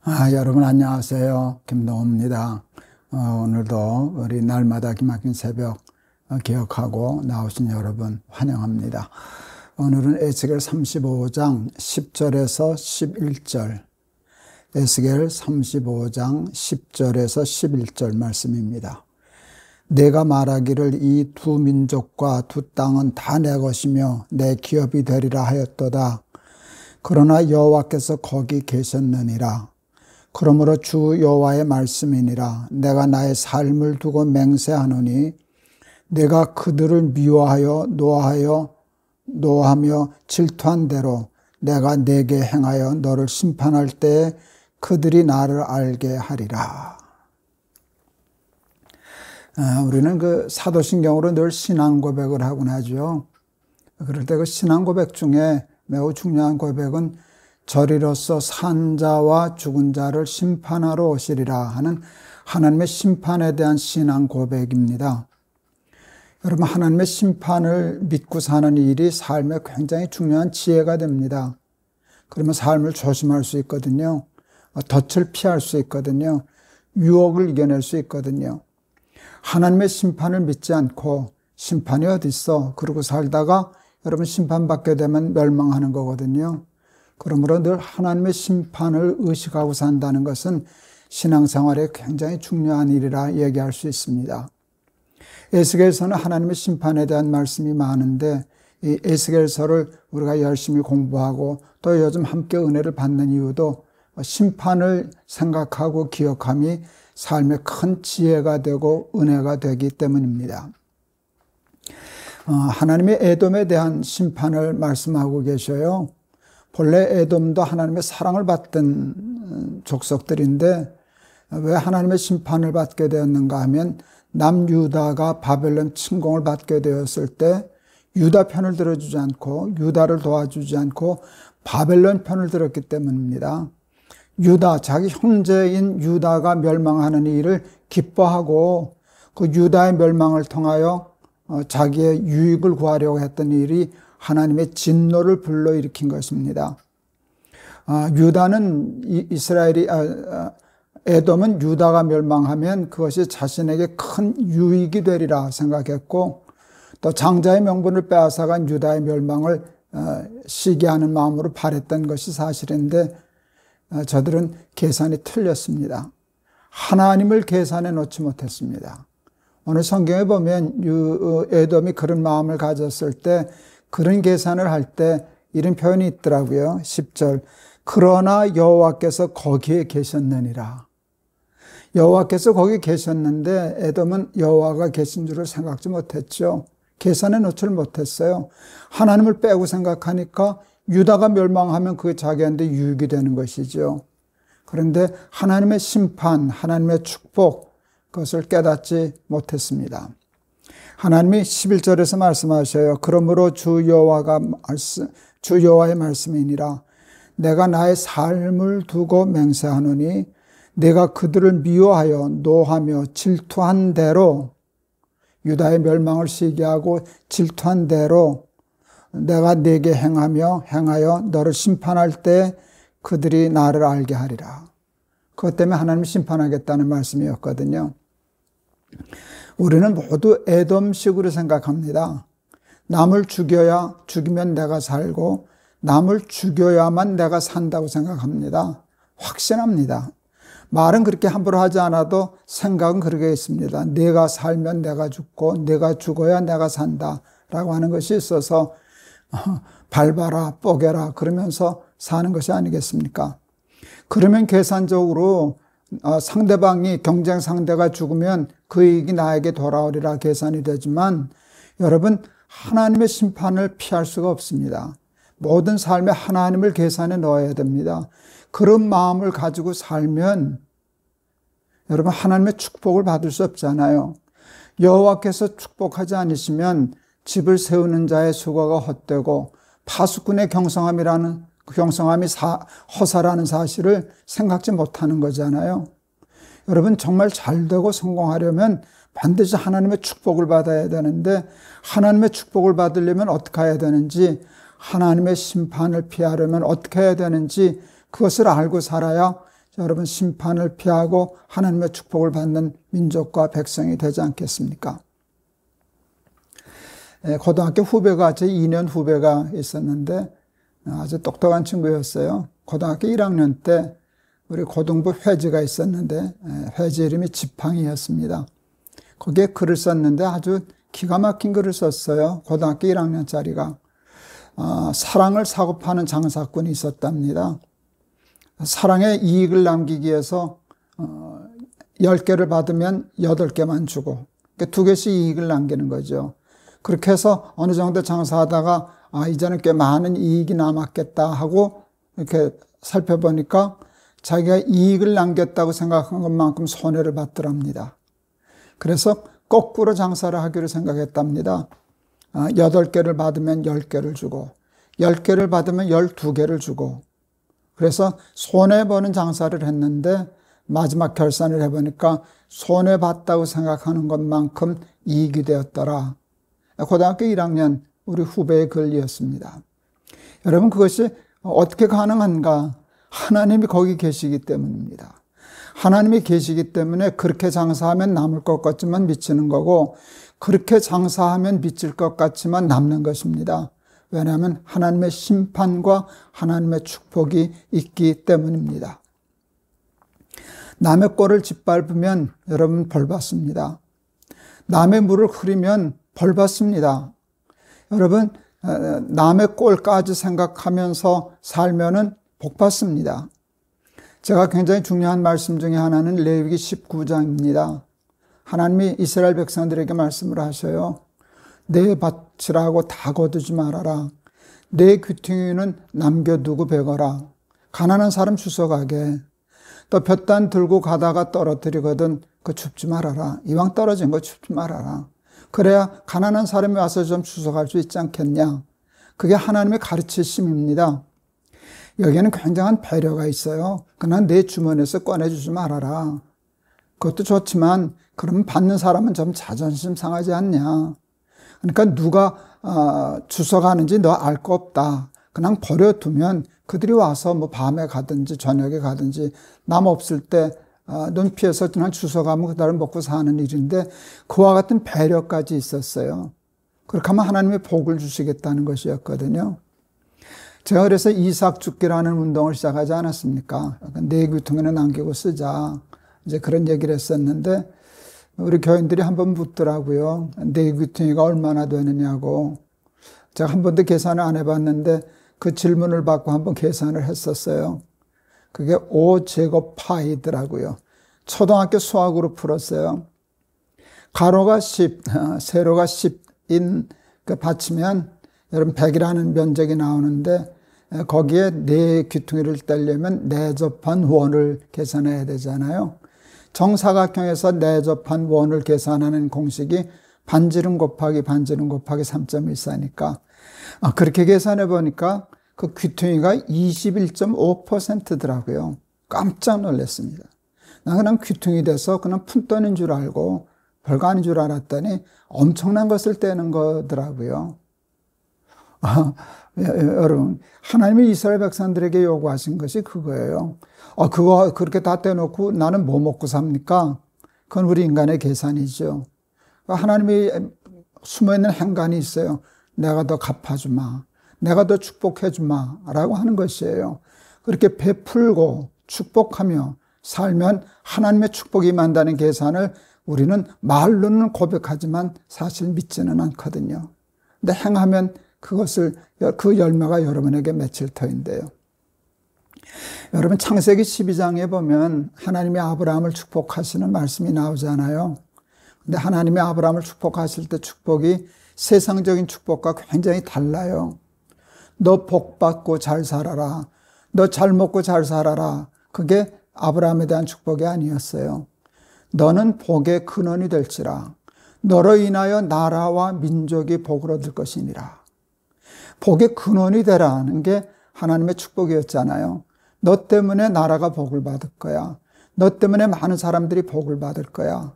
여러분 안녕하세요. 김동호입니다. 오늘도 우리 날마다 기막힌 새벽 기억하고 나오신 여러분 환영합니다. 오늘은 에스겔 35장 10절에서 11절, 에스겔 35장 10절에서 11절 말씀입니다. 내가 말하기를 이 두 민족과 두 땅은 다 내 것이며 내 기업이 되리라 하였도다. 그러나 여호와께서 거기 계셨느니라. 그러므로 주 여호와의 말씀이니라. 내가 나의 삶을 두고 맹세하노니 내가 그들을 미워하여 노하며 질투한 대로 내가 내게 행하여 너를 심판할 때에 그들이 나를 알게 하리라. 우리는 그 사도신경으로 늘 신앙 고백을 하곤 하죠. 그럴 때 그 신앙 고백 중에 매우 중요한 고백은 저리로서 산 자와 죽은 자를 심판하러 오시리라 하는 하나님의 심판에 대한 신앙 고백입니다. 여러분, 하나님의 심판을 믿고 사는 일이 삶에 굉장히 중요한 지혜가 됩니다. 그러면 삶을 조심할 수 있거든요. 덫을 피할 수 있거든요. 유혹을 이겨낼 수 있거든요. 하나님의 심판을 믿지 않고 심판이 어디 있어? 그러고 살다가 여러분 심판받게 되면 멸망하는 거거든요. 그러므로 늘 하나님의 심판을 의식하고 산다는 것은 신앙생활에 굉장히 중요한 일이라 얘기할 수 있습니다. 에스겔서는 하나님의 심판에 대한 말씀이 많은데 이 에스겔서를 우리가 열심히 공부하고 또 요즘 함께 은혜를 받는 이유도 심판을 생각하고 기억함이 삶의 큰 지혜가 되고 은혜가 되기 때문입니다. 하나님의 에돔에 대한 심판을 말씀하고 계셔요. 본래 에돔도 하나님의 사랑을 받던 족속들인데 왜 하나님의 심판을 받게 되었는가 하면 남유다가 바벨론 침공을 받게 되었을 때 유다 편을 들어주지 않고 유다를 도와주지 않고 바벨론 편을 들었기 때문입니다. 자기 형제인 유다가 멸망하는 일을 기뻐하고 그 유다의 멸망을 통하여 자기의 유익을 구하려고 했던 일이 하나님의 진노를 불러일으킨 것입니다. 에돔은 유다가 멸망하면 그것이 자신에게 큰 유익이 되리라 생각했고 또 장자의 명분을 빼앗아간 유다의 멸망을 시기하는 마음으로 바랬던 것이 사실인데 저들은 계산이 틀렸습니다. 하나님을 계산해 놓지 못했습니다. 오늘 성경에 보면 에돔이 그런 마음을 가졌을 때 그런 계산을 할 때 이런 표현이 있더라고요. 10절. 그러나 여호와께서 거기에 계셨느니라. 여호와께서 거기 계셨는데 에돔은 여호와가 계신 줄을 생각지 못했죠. 계산해 놓지를 못했어요. 하나님을 빼고 생각하니까 유다가 멸망하면 그게 자기한테 유익이 되는 것이죠. 그런데 하나님의 심판, 하나님의 축복, 그것을 깨닫지 못했습니다. 하나님이 11절에서 말씀하셔요. 그러므로 주 여호와의 말씀이니라. 내가 나의 삶을 두고 맹세하노니 내가 그들을 미워하여 노하며 질투한 대로 유다의 멸망을 시기하고 질투한 대로 내가 네게 행하여 너를 심판할 때 그들이 나를 알게 하리라. 그것 때문에 하나님이 심판하겠다는 말씀이었거든요. 우리는 모두 에돔식으로 생각합니다. 남을 죽이면 내가 살고 남을 죽여야만 내가 산다고 생각합니다. 확신합니다. 말은 그렇게 함부로 하지 않아도 생각은 그렇게 있습니다. 내가 살면 내가 죽고 내가 죽어야 내가 산다 라고 하는 것이 있어서 밟아라 뽀개라 그러면서 사는 것이 아니겠습니까? 그러면 계산적으로 상대방이 경쟁 상대가 죽으면 그 이익이 나에게 돌아오리라 계산이 되지만 여러분 하나님의 심판을 피할 수가 없습니다. 모든 삶에 하나님을 계산해 넣어야 됩니다. 그런 마음을 가지고 살면 여러분 하나님의 축복을 받을 수 없잖아요. 여호와께서 축복하지 않으시면 집을 세우는 자의 수고가 헛되고 파수꾼의 경성함이 허사라는 사실을 생각지 못하는 거잖아요. 여러분 정말 잘되고 성공하려면 반드시 하나님의 축복을 받아야 되는데 하나님의 축복을 받으려면 어떻게 해야 되는지 하나님의 심판을 피하려면 어떻게 해야 되는지 그것을 알고 살아야 여러분 심판을 피하고 하나님의 축복을 받는 민족과 백성이 되지 않겠습니까? 고등학교 후배가, 제 2년 후배가 있었는데 아주 똑똑한 친구였어요. 고등학교 1학년 때 우리 고등부 회지가 있었는데 회지 이름이 지팡이였습니다. 거기에 글을 썼는데 아주 기가 막힌 글을 썼어요. 고등학교 1학년짜리가. 사랑을 사고 파는 장사꾼이 있었답니다. 사랑에 이익을 남기기 위해서 10개를 받으면 8개만 주고 2개씩 이익을 남기는 거죠. 그렇게 해서 어느 정도 장사하다가 이제는 꽤 많은 이익이 남았겠다 하고 이렇게 살펴보니까 자기가 이익을 남겼다고 생각한 것만큼 손해를 봤더랍니다. 그래서 거꾸로 장사를 하기로 생각했답니다. 8개를 받으면 10개를 주고 10개를 받으면 12개를 주고, 그래서 손해보는 장사를 했는데 마지막 결산을 해보니까 손해봤다고 생각하는 것만큼 이익이 되었더라. 고등학교 1학년 우리 후배의 글이었습니다. 여러분, 그것이 어떻게 가능한가? 하나님이 거기 계시기 때문입니다. 하나님이 계시기 때문에 그렇게 장사하면 남을 것 같지만 미치는 거고, 그렇게 장사하면 미칠 것 같지만 남는 것입니다. 왜냐하면 하나님의 심판과 하나님의 축복이 있기 때문입니다. 남의 꼴을 짓밟으면 여러분 벌 받습니다. 남의 물을 흐리면 벌 받습니다. 여러분, 남의 꼴까지 생각하면서 살면은 복 받습니다. 제가 굉장히 중요한 말씀 중에 하나는 레위기 19장입니다. 하나님이 이스라엘 백성들에게 말씀을 하셔요. 내 밭이라고 다 거두지 말아라. 내 귀퉁이는 남겨두고 베거라. 가난한 사람 주워가게. 또 볕단 들고 가다가 떨어뜨리거든 그거 줍지 말아라. 이왕 떨어진 거 줍지 말아라. 그래야 가난한 사람이 와서 좀 주워갈 수 있지 않겠냐. 그게 하나님의 가르치심입니다. 여기에는 굉장한 배려가 있어요. 그러나 내 주머니에서 꺼내주지 말아라. 그것도 좋지만 그러면 받는 사람은 좀 자존심 상하지 않냐. 그러니까 누가 주워가는지 너 알 거 없다. 그냥 버려두면 그들이 와서 뭐 밤에 가든지 저녁에 가든지 남 없을 때 눈 피해서 그냥 주워가면 그날을 먹고 사는 일인데, 그와 같은 배려까지 있었어요. 그렇게 하면 하나님의 복을 주시겠다는 것이었거든요. 제가 그래서 이삭죽기라는 운동을 시작하지 않았습니까? 내 귀퉁이는 남기고 쓰자. 이제 그런 얘기를 했었는데, 우리 교인들이 한번 묻더라고요. 내 귀퉁이가 얼마나 되느냐고. 제가 한 번도 계산을 안 해봤는데 그 질문을 받고 한번 계산을 했었어요. 그게 5제곱 파이더라고요. 초등학교 수학으로 풀었어요. 가로가 10, 세로가 10인 그 받치면 여러분 100이라는 면적이 나오는데, 거기에 네 귀퉁이를 떼려면 내접한 원을 계산해야 되잖아요. 정사각형에서 내접한 원을 계산하는 공식이 반지름 곱하기 반지름 곱하기 3.14니까 그렇게 계산해 보니까 그 귀퉁이가 21.5%더라고요. 깜짝 놀랐습니다. 나 그냥 귀퉁이 돼서 그냥 푼돈인 줄 알고 별거 아닌 줄 알았더니 엄청난 것을 떼는 거더라고요. 여러분, 하나님이 이스라엘 백성들에게 요구하신 것이 그거예요. 그거 그렇게 다 떼놓고 나는 뭐 먹고 삽니까? 그건 우리 인간의 계산이죠. 하나님이 숨어있는 행간이 있어요. 내가 더 갚아주마. 내가 더 축복해주마. 라고 하는 것이에요. 그렇게 베풀고 축복하며 살면 하나님의 축복이 임한다는 계산을 우리는 말로는 고백하지만 사실 믿지는 않거든요. 근데 행하면 그것을, 그 열매가 여러분에게 맺힐 터인데요. 여러분, 창세기 12장에 보면 하나님이 아브라함을 축복하시는 말씀이 나오잖아요. 근데 하나님이 아브라함을 축복하실 때 축복이 세상적인 축복과 굉장히 달라요. 너 복 받고 잘 살아라. 너 잘 먹고 잘 살아라. 그게 아브라함에 대한 축복이 아니었어요. 너는 복의 근원이 될지라. 너로 인하여 나라와 민족이 복을 얻을 것이니라. 복의 근원이 되라는 게 하나님의 축복이었잖아요. 너 때문에 나라가 복을 받을 거야. 너 때문에 많은 사람들이 복을 받을 거야.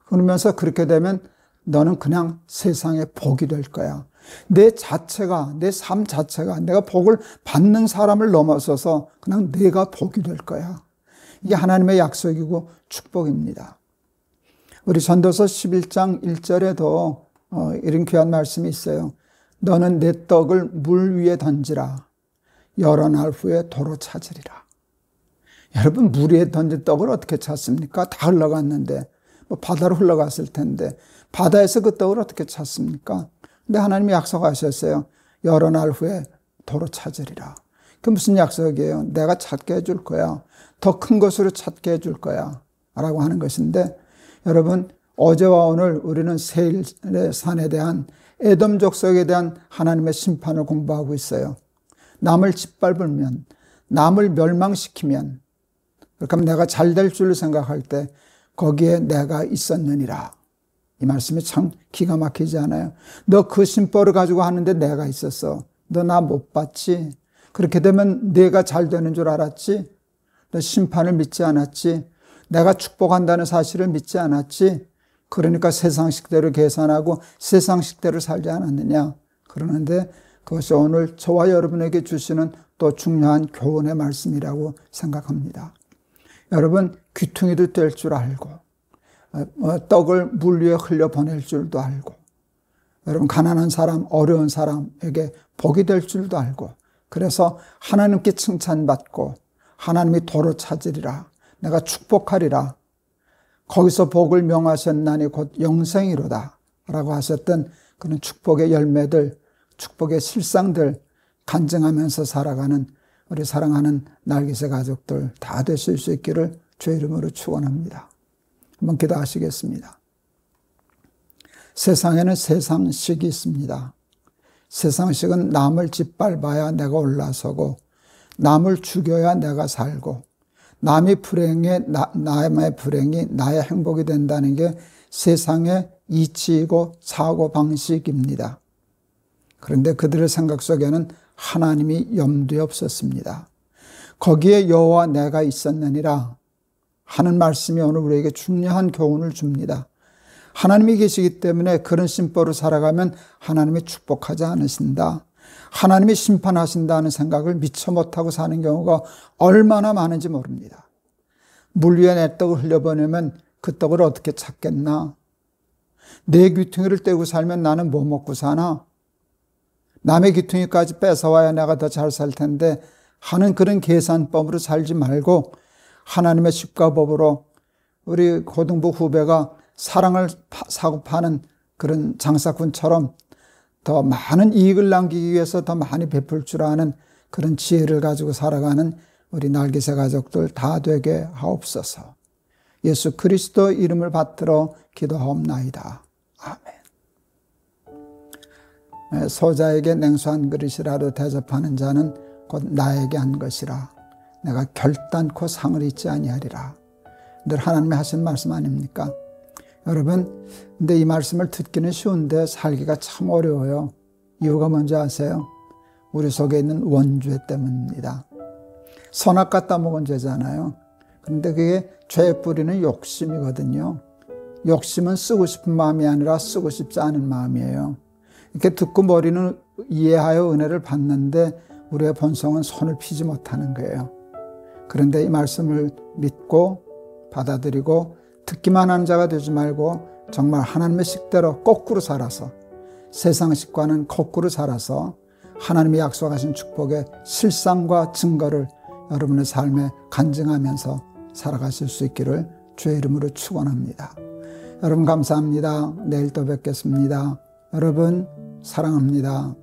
그러면서 그렇게 되면 너는 그냥 세상의 복이 될 거야. 내 자체가, 내 삶 자체가 내가 복을 받는 사람을 넘어서서 그냥 내가 복이 될 거야. 이게 하나님의 약속이고 축복입니다. 우리 전도서 11장 1절에도 이런 귀한 말씀이 있어요. 너는 내 떡을 물 위에 던지라. 여러 날 후에 도로 찾으리라. 여러분, 물 위에 던진 떡을 어떻게 찾습니까? 다 흘러갔는데, 바다로 흘러갔을 텐데, 바다에서 그 떡을 어떻게 찾습니까? 근데 하나님이 약속하셨어요. 여러 날 후에 도로 찾으리라. 그 무슨 약속이에요? 내가 찾게 해줄 거야. 더 큰 것으로 찾게 해줄 거야. 라고 하는 것인데, 여러분, 어제와 오늘 우리는 세일의 산에 대한 에돔 족속에 대한 하나님의 심판을 공부하고 있어요. 남을 짓밟으면, 남을 멸망시키면, 그럼 내가 잘 될 줄 생각할 때 거기에 내가 있었느니라. 이 말씀이 참 기가 막히지 않아요? 너 그 심보를 가지고 하는데 내가 있었어. 너 나 못 봤지? 그렇게 되면 내가 잘 되는 줄 알았지? 너 심판을 믿지 않았지? 내가 축복한다는 사실을 믿지 않았지? 그러니까 세상식대로 계산하고 세상식대로 살지 않았느냐? 그러는데 그것이 오늘 저와 여러분에게 주시는 또 중요한 교훈의 말씀이라고 생각합니다. 여러분, 귀퉁이도 될 줄 알고 떡을 물 위에 흘려보낼 줄도 알고, 여러분, 가난한 사람, 어려운 사람에게 복이 될 줄도 알고, 그래서 하나님께 칭찬받고 하나님이 도로 찾으리라, 내가 축복하리라, 거기서 복을 명하셨나니 곧 영생이로다 라고 하셨던 그런 축복의 열매들, 축복의 실상들 간증하면서 살아가는 우리 사랑하는 날개새 가족들 다 되실 수 있기를 주의 이름으로 축원합니다. 한번 기도하시겠습니다. 세상에는 세상식이 있습니다. 세상식은 남을 짓밟아야 내가 올라서고, 남을 죽여야 내가 살고, 남의 불행이 나의 행복이 된다는 게 세상의 이치이고 사고 방식입니다. 그런데 그들의 생각 속에는 하나님이 염두에 없었습니다. 거기에 여호와 내가 있었느니라 하는 말씀이 오늘 우리에게 중요한 교훈을 줍니다. 하나님이 계시기 때문에 그런 심보로 살아가면 하나님이 축복하지 않으신다, 하나님이 심판하신다는 생각을 미처 못하고 사는 경우가 얼마나 많은지 모릅니다. 물 위에 내 떡을 흘려보내면 그 떡을 어떻게 찾겠나? 내 귀퉁이를 떼고 살면 나는 뭐 먹고 사나? 남의 귀퉁이까지 뺏어와야 내가 더 잘 살 텐데 하는 그런 계산법으로 살지 말고, 하나님의 십가법으로 우리 고등부 후배가 사랑을 사고 파는 그런 장사꾼처럼 더 많은 이익을 남기기 위해서 더 많이 베풀 줄 아는 그런 지혜를 가지고 살아가는 우리 날개새 가족들 다 되게 하옵소서. 예수 그리스도 이름을 받들어 기도하옵나이다. 아멘. 소자에게 냉수 한 그릇이라도 대접하는 자는 곧 나에게 한 것이라. 내가 결단코 상을 잊지 아니하리라. 늘 하나님이 하신 말씀 아닙니까? 여러분, 근데 이 말씀을 듣기는 쉬운데 살기가 참 어려워요. 이유가 뭔지 아세요? 우리 속에 있는 원죄 때문입니다. 선악 갖다 먹은 죄잖아요. 그런데 그게 죄의 뿌리는 욕심이거든요. 욕심은 쓰고 싶은 마음이 아니라 쓰고 싶지 않은 마음이에요. 이렇게 듣고 머리는 이해하여 은혜를 받는데 우리의 본성은 손을 피지 못하는 거예요. 그런데 이 말씀을 믿고 받아들이고 듣기만 하는 자가 되지 말고 정말 하나님의 식대로 거꾸로 살아서, 세상 식과는 거꾸로 살아서 하나님이 약속하신 축복의 실상과 증거를 여러분의 삶에 간증하면서 살아가실 수 있기를 주의 이름으로 축원합니다. 여러분 감사합니다. 내일 또 뵙겠습니다. 여러분 사랑합니다.